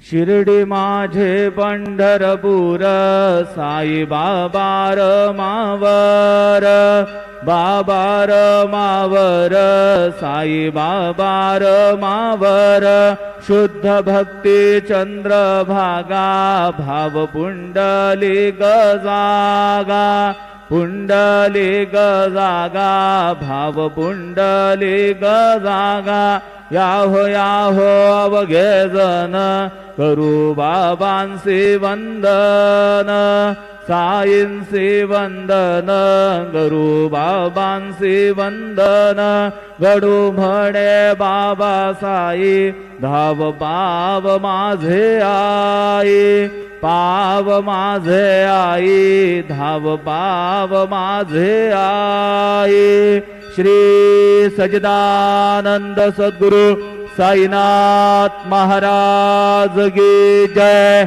शिर्डी माझे पंढरपूर साई बाबार मावर बाबार मावर साई बाबार मावर शुद्ध भक्ती चंद्रभागा भाव पुंडलिक जागा पुंडलिक जागा भाव पुंडलिक जागा याहो याहो अवघे जन करू बाबांसी वंदन साईंसी वंदन करू बाबांसी वंदन घडू म्हणे बाबा साई धाव पाव माझे आई पाव माझे आई धाव पाव माझे आई श्री सच्चिदानंद सद्गुरु साईनाथ महाराज की जय।